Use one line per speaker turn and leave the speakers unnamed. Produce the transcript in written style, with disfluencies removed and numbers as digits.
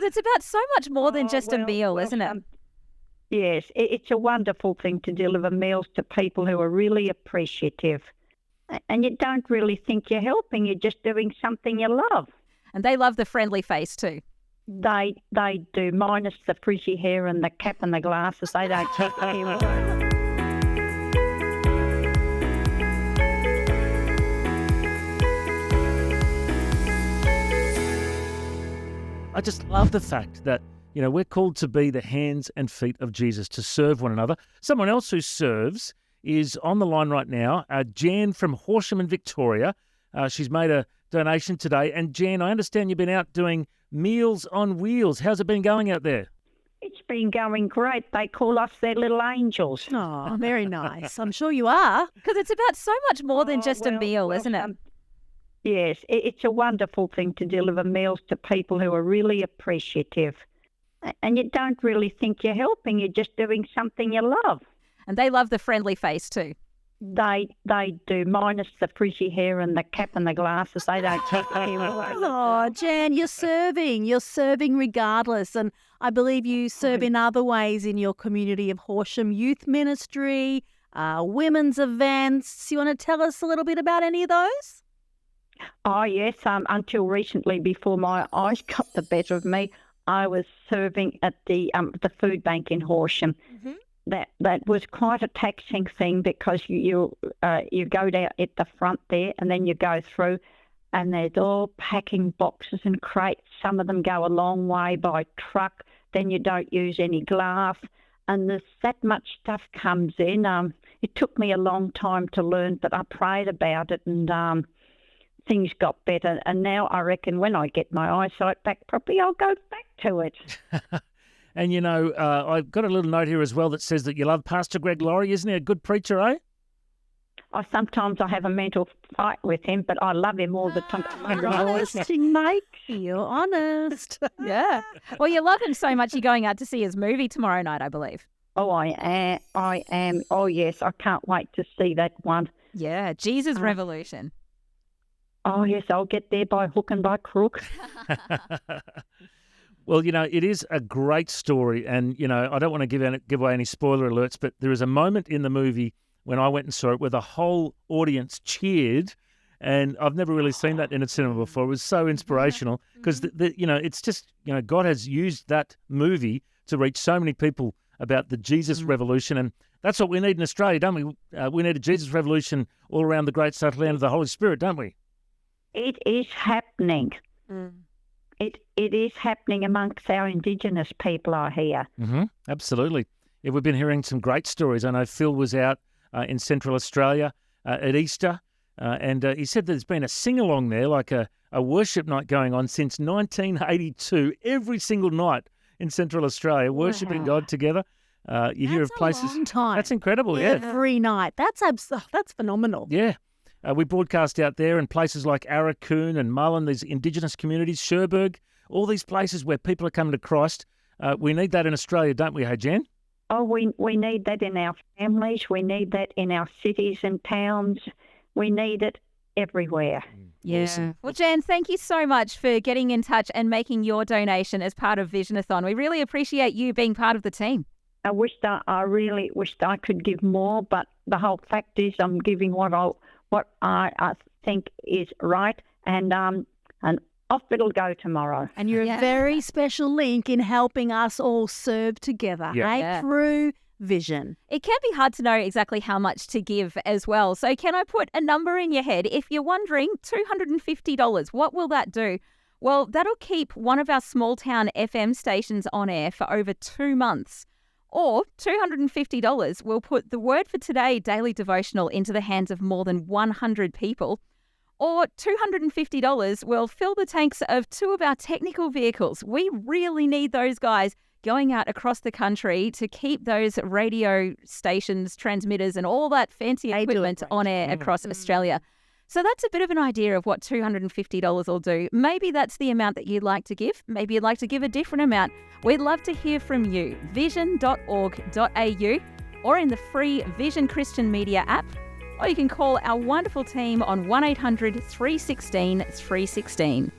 Because it's about so much more than just a meal, isn't it?
Yes, it's a wonderful thing to deliver meals to people who are really appreciative. And you don't really think you're helping, you're just doing something you love.
And they love the friendly face too.
They do, minus the frizzy hair and the cap and the glasses. They don't take the hair away.
I just love the fact that, we're called to be the hands and feet of Jesus, to serve one another. Someone else who serves is on the line right now, Jan from Horsham in Victoria. She's made a donation today. And Jan, I understand you've been out doing Meals on Wheels. How's it been going out there?
It's been going great. They call us their little angels.
Oh, very nice. I'm sure you are.
Because it's about so much more than just a meal, isn't it?
Yes, it's a wonderful thing to deliver meals to people who are really appreciative. And you don't really think you're helping, you're just doing something you love.
And they love the friendly face too.
They do, minus the frizzy hair and the cap and the glasses. They don't take the hair away.
Oh, Jan, you're serving regardless. And I believe you serve in other ways in your community of Horsham Youth Ministry, women's events. You want to tell us a little bit about any of those?
Oh, yes. Until recently, before my eyes got the better of me, I was serving at the food bank in Horsham. Mm-hmm. That was quite a taxing thing because you go down at the front there and then you go through and there's all packing boxes and crates. Some of them go a long way by truck. Then you don't use any glass. And there's that much stuff comes in. It took me a long time to learn, but I prayed about it and things got better. And now I reckon when I get my eyesight back properly, I'll go back to it.
And, I've got a little note here as well that says that you love Pastor Greg Laurie. Isn't he a good preacher, eh?
Sometimes I have a mental fight with him, but I love him all the time.
Honesty, mate. You're honest.
Yeah. Well, you love him so much you're going out to see his movie tomorrow night, I believe.
Oh, I am. Oh, yes. I can't wait to see that one.
Yeah, Jesus Revolution.
Oh, yes. I'll get there by hook and by crook.
Well, it is a great story, and, I don't want to give away any spoiler alerts, but there is a moment in the movie when I went and saw it where the whole audience cheered, and I've never really seen that in a cinema before. It was so inspirational because, it's just, God has used that movie to reach so many people about the Jesus revolution, and that's what we need in Australia, don't we? We need a Jesus revolution all around the great settled land of the Holy Spirit, don't we?
It is happening. It is happening amongst our Indigenous people, I hear.
Mm-hmm. Absolutely. Yeah, we've been hearing some great stories. I know Phil was out in Central Australia at Easter, and he said there's been a sing-along there, like a worship night going on since 1982, every single night in Central Australia, worshipping God together. You hear of places.
That's a long time.
That's incredible, yeah.
Every night. That's phenomenal.
Yeah. We broadcast out there in places like Arakoon and Mullen, these Indigenous communities, Cherbourg, all these places where people are coming to Christ. We need that in Australia, don't we, hey, Jan?
Oh, we need that in our families. We need that in our cities and towns. We need it everywhere.
Yeah. Awesome. Well, Jan, thank you so much for getting in touch and making your donation as part of Visionathon. We really appreciate you being part of the team.
I really wished I could give more, but the whole fact is I'm giving what I think is right, and off it'll go tomorrow.
And you're a very special link in helping us all serve together, through vision.
It can be hard to know exactly how much to give as well. So can I put a number in your head? If you're wondering, $250, what will that do? Well, that'll keep one of our small town FM stations on air for over 2 months. Or $250 will put the Word for Today daily devotional into the hands of more than 100 people. Or $250 will fill the tanks of 2 of our technical vehicles. We really need those guys going out across the country to keep those radio stations, transmitters, and all that fancy equipment on air across Australia. So that's a bit of an idea of what $250 will do. Maybe that's the amount that you'd like to give. Maybe you'd like to give a different amount. We'd love to hear from you. vision.org.au or in the free Vision Christian Media app. Or you can call our wonderful team on 1800 316 316.